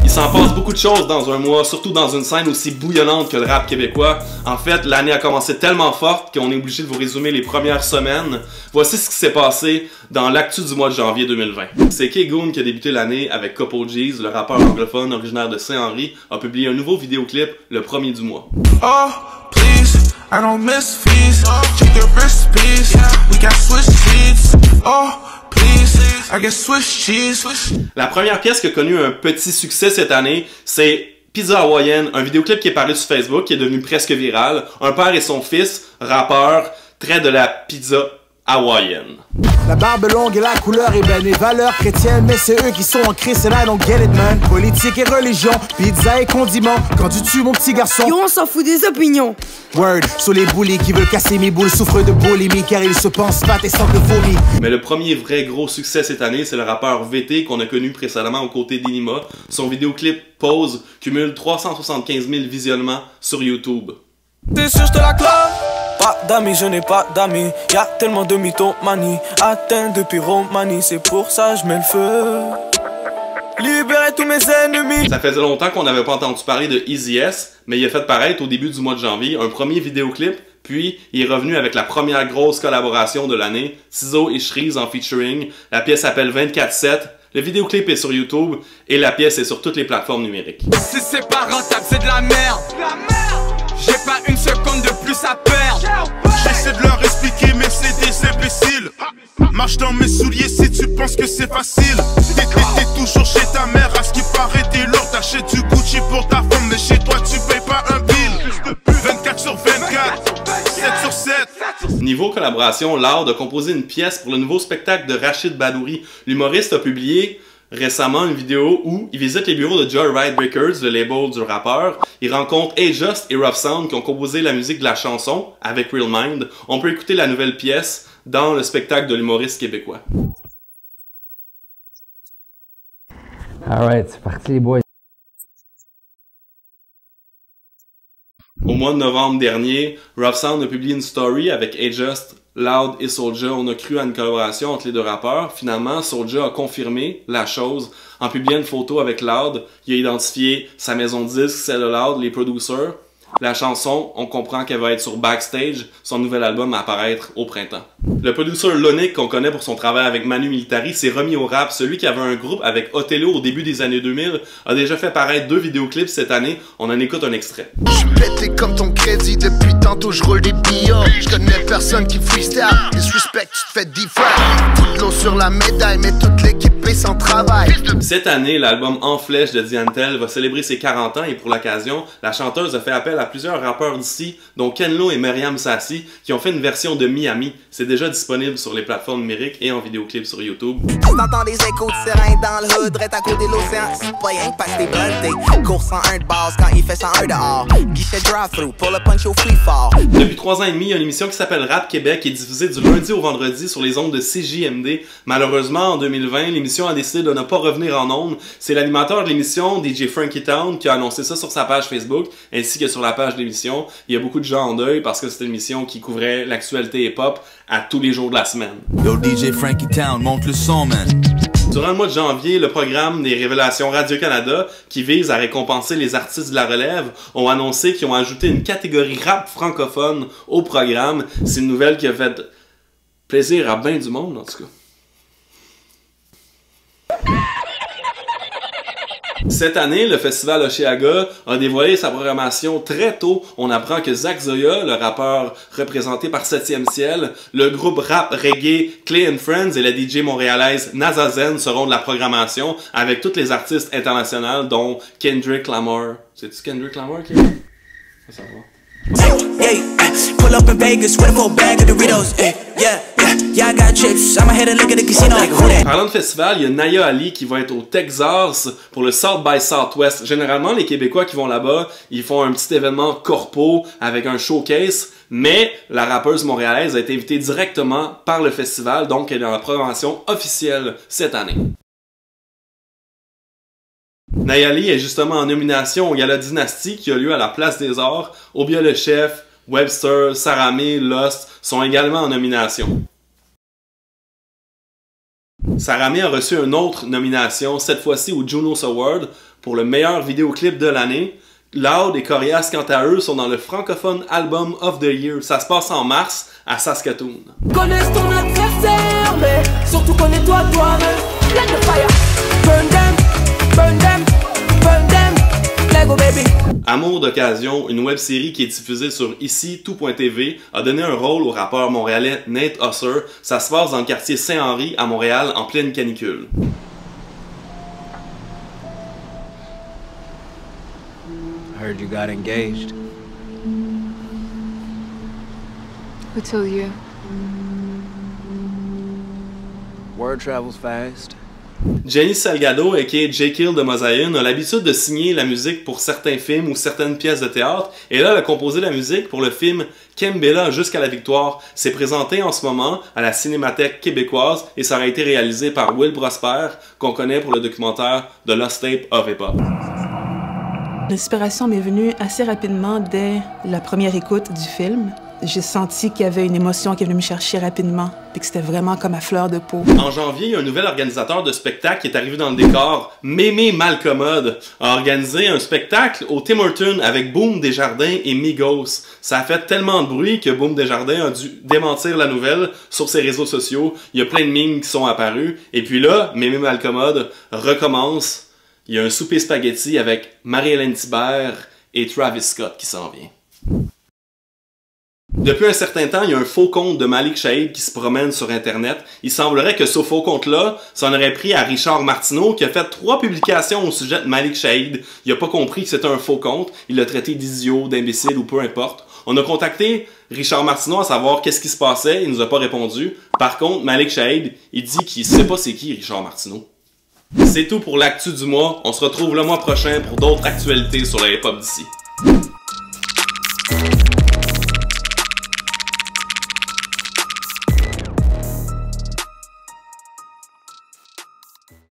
Il s'en passe beaucoup de choses dans un mois, surtout dans une scène aussi bouillonnante que le rap québécois. En fait, l'année a commencé tellement forte qu'on est obligé de vous résumer les premières semaines. Voici ce qui s'est passé dans l'actu du mois de janvier 2020. C'est K-Goon qui a débuté l'année avec Couple G's, le rappeur anglophone originaire de Saint-Henri, a publié un nouveau vidéoclip le 1er du mois. Oh, please, I don't miss fees. Check your recipes, we got Swiss cheese. Oh, please, I get Swiss cheese. La première pièce qui a connu un petit succès cette année, c'est Pizza hawaïenne, un vidéoclip qui est paru sur Facebook, qui est devenu presque viral. Un père et son fils, rappeurs, traitent de la pizza hawaïenne. La barbe longue et la couleur ébène, les valeurs chrétiennes, mais c'est eux qui sont en Christ, et là, don't get it, man. Politique et religion, pizza et condiments, quand tu tues mon petit garçon. Yo, on s'en fout des opinions. Word, sur les bullies qui veulent casser mes boules, souffrent de boulimie, car ils se pensent fat et sentent le vomi. Mais le premier vrai gros succès cette année, c'est le rappeur VT qu'on a connu précédemment aux côtés d'Inima. Son vidéoclip Pose cumule 375 000 visionnements sur YouTube. T'es sûr, je te la clame? Pas d'amis, je n'ai pas d'amis. Y'a tellement de mythomanie. Atteint de pyromanie, c'est pour ça je mets le feu. Libérer tous mes ennemis. Ça faisait longtemps qu'on n'avait pas entendu parler de Easy S, mais il a fait paraître au début du mois de janvier un premier vidéoclip, puis il est revenu avec la première grosse collaboration de l'année, Tizo et Shreeze en featuring. La pièce s'appelle 24/7. Le vidéoclip est sur YouTube et la pièce est sur toutes les plateformes numériques. Si c'est pas rentable, c'est de la merde. J'ai pas une seconde de plus à perdre. J'essaie de leur expliquer, mais c'est des imbéciles. Marche dans mes souliers si tu penses que c'est facile. T'es toujours chez ta mère, à ce qui paraît t'es lourd. T'achètes du Gucci pour ta femme, mais chez toi tu payes pas un bill. 24 sur 24, 7 sur 7. Niveau collaboration, Loud a composé une pièce pour le nouveau spectacle de Rachid Badouri. L'humoriste a publié récemment une vidéo où il visite les bureaux de Joyride Records, le label du rappeur. Il rencontre A-Just et Rough Sound qui ont composé la musique de la chanson avec Real Mind. On peut écouter la nouvelle pièce dans le spectacle de l'humoriste québécois. Alright, c'est parti les boys. Au mois de novembre dernier, Rough Sound a publié une story avec A-Just, Loud et Soulja. On a cru à une collaboration entre les deux rappeurs. Finalement, Soulja a confirmé la chose en publiant une photo avec Loud. Il a identifié sa maison de disques, celle de Loud, les producers. La chanson, on comprend qu'elle va être sur Backstage, son nouvel album à apparaître au printemps. Le producer Lonic, qu'on connaît pour son travail avec Manu Militari, s'est remis au rap. Celui qui avait un groupe avec Othello au début des années 2000 a déjà fait paraître 2 vidéoclips cette année. On en écoute un extrait. J'suis pété comme ton crédit, depuis tantôt j'roule des billards. J'connais personne qui freestyle, disrespect, tu te fais diffère. Toute l'eau sur la médaille, mais toute l'équipe est sans travail. Cette année, l'album En Flèche de Diantel va célébrer ses 40 ans et pour l'occasion, la chanteuse a fait appel à plusieurs rappeurs d'ici, dont Ken Lo et Myriam Sassi, qui ont fait une version de Miami. C'est déjà disponible sur les plateformes numériques et en vidéoclip sur YouTube. T'entends des échos de serein dans le hood, reste à côté de l'océan. C'est pas rien que parce que t'es blunté. Cours 101 de base quand il fait 101 dehors. Guichet drive-through, pull a punch au free fall. Depuis 3 ans et demi, il y a une émission qui s'appelle Rap Québec qui est diffusée du lundi au vendredi sur les ondes de CJMD. Malheureusement, en 2020, l'émission a décidé de ne pas revenir en ondes. C'est l'animateur de l'émission, DJ Frankie Town, qui a annoncé ça sur sa page Facebook, ainsi que sur la page de l'émission. Il y a beaucoup de gens en deuil parce que c'était une émission qui couvrait l'actualité hip-hop à tous les jours de la semaine. Yo DJ Frankie Town, monte le son, man. Durant le mois de janvier, le programme des Révélations Radio-Canada, qui vise à récompenser les artistes de la relève, ont annoncé qu'ils ont ajouté une catégorie rap francophone au programme. C'est une nouvelle qui a fait plaisir à bien du monde, en tout cas. Cette année, le festival Oshéaga a dévoilé sa programmation très tôt. On apprend que Zach Zoya, le rappeur représenté par 7e Ciel, le groupe rap reggae Clay & Friends et la DJ montréalaise Nazazen seront de la programmation avec tous les artistes internationaux dont Kendrick Lamar. C'est-tu Kendrick Lamar qui est là? Ça va. Pull up in Vegas with a full bag of Doritos. Yeah, I got chips. I'ma head and look at the casino like who that? Parlant de festival, il y a Naya Ali qui va être au Texas pour le South by Southwest. Généralement, les Québécois qui vont là-bas, ils font un petit événement corpo avec un showcase, mais la rappeuse montréalaise a été invitée directement par le festival, donc elle est dans la programmation officielle cette année. Nayali est justement en nomination au Gala Dynasty qui a lieu à la Place des Arts. Obia le Chef, Webster, Saramé, Lost sont également en nomination. Saramé a reçu une autre nomination, cette fois-ci au Junos Award, pour le meilleur vidéoclip de l'année. Loud et Corias, quant à eux, sont dans le francophone Album of the Year. Ça se passe en mars à Saskatoon. Connaisse ton adversaire, mais surtout connais-toi toi-même. Let the fire burn them, burn them, burn them. Lego baby. Amour d'occasion, une web-série qui est diffusée sur ici tout.tv, a donné un rôle au rappeur montréalais Nate Husser. Ça se passe dans le quartier Saint-Henri à Montréal en pleine canicule. I heard you got engaged. Who told you? Word travels fast. Jenny Salgado, aka Jekyll de Mosaïen, a l'habitude de signer la musique pour certains films ou certaines pièces de théâtre, et là, elle a composé la musique pour le film Kembela jusqu'à la victoire. C'est présenté en ce moment à la Cinémathèque québécoise et ça a été réalisé par Will Prosper, qu'on connaît pour le documentaire The Lost Tape of Hip Hop. L'inspiration m'est venue assez rapidement dès la première écoute du film. J'ai senti qu'il y avait une émotion qui est venue me chercher rapidement, puis que c'était vraiment comme à fleur de peau. En janvier, il y a un nouvel organisateur de spectacle qui est arrivé dans le décor. Mémé Malcommode a organisé un spectacle au Tim Hortons avec Boom Desjardins et Migos. Ça a fait tellement de bruit que Boom Desjardins a dû démentir la nouvelle sur ses réseaux sociaux. Il y a plein de memes qui sont apparus. Et puis là, Mémé Malcommode recommence. Il y a un souper spaghetti avec Marie-Hélène Thibert et Travis Scott qui s'en vient. Depuis un certain temps, il y a un faux compte de Malik Shahid qui se promène sur Internet. Il semblerait que ce faux compte-là s'en aurait pris à Richard Martineau qui a fait 3 publications au sujet de Malik Shahid. Il n'a pas compris que c'était un faux compte. Il l'a traité d'idiot, d'imbécile ou peu importe. On a contacté Richard Martineau à savoir qu'est-ce qui se passait. Il nous a pas répondu. Par contre, Malik Shahid, il dit qu'il sait pas c'est qui Richard Martineau. C'est tout pour l'actu du mois. On se retrouve le mois prochain pour d'autres actualités sur la hip-hop d'ici.